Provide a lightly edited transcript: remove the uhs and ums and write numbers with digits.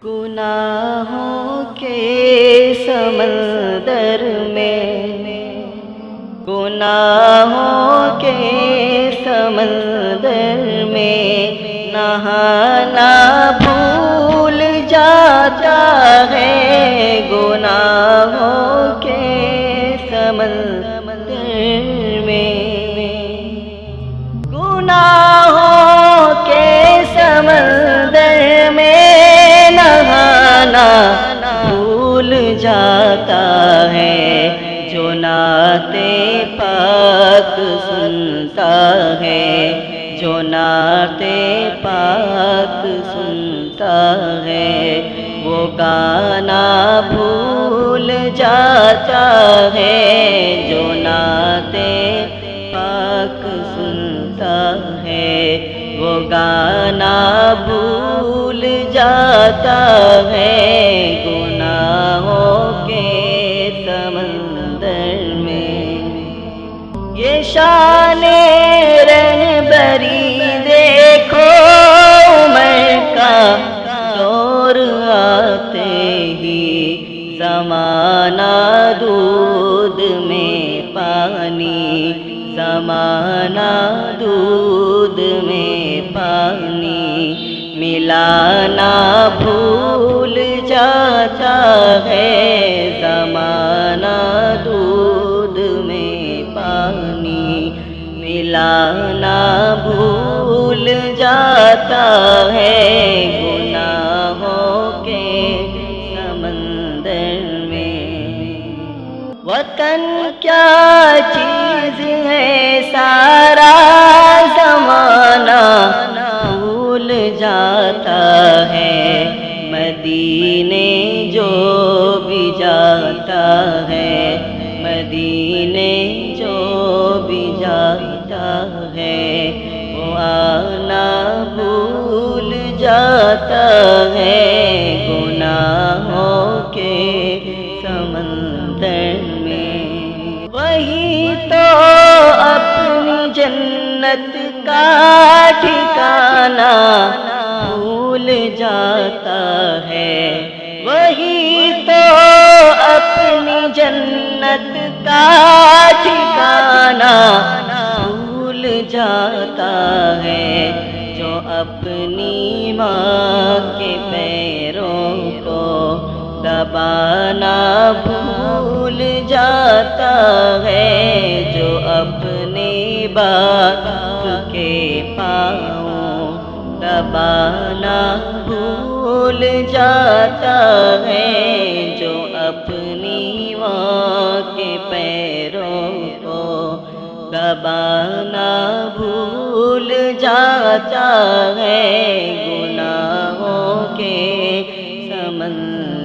گناہوں کے سمندر میں، گناہوں کے سمندر میں نہانا بھول جاتا ہے، گناہوں کے سمندر میں، گناہوں کے سمندر میں نہانا بھول جاتا ہے، جو نعت پاک سنتا ہے، جو نعت پاک سنتا ہے، وہ گانا بھول جاتا ہے، جو نعت پاک سنتا ہے، وہ گانا بھول جاتا ہے، گناہوں کے سمندر میں۔ یہ شان رہبری دیکھو، عمر کا دور آتے ہی زمانہ دودھ میں پانی، زمانہ دودھ میں پانی ملانا بھول جاتا ہے، زمانہ دودھ میں پانی ملانا بھول جاتا ہے، گناہوں کے سمندر میں۔ وطن کیا چیز ہے سارا زمانہ بھول جاتا ہے، مدینے جو بھی جاتا ہے، مدینے جو بھی جاتا ہے، وہ آنا بھول جاتا ہے، گناہوں کے سمندر میں۔ وہی تو اپنی جنت کا ٹھکانہ بھول جاتا ہے، وہی تو اپنی جنت کا ٹھکانہ بھول جاتا ہے، جو اپنی ماں کے پیروں کو دبانا بھول جاتا ہے، جو اپنے باپ کے پاؤں دبانا بھول جاتا ہے، جو اپنی ماں کے پیروں کو دبانا بھول جاتا ہے، گناہوں کے سمندر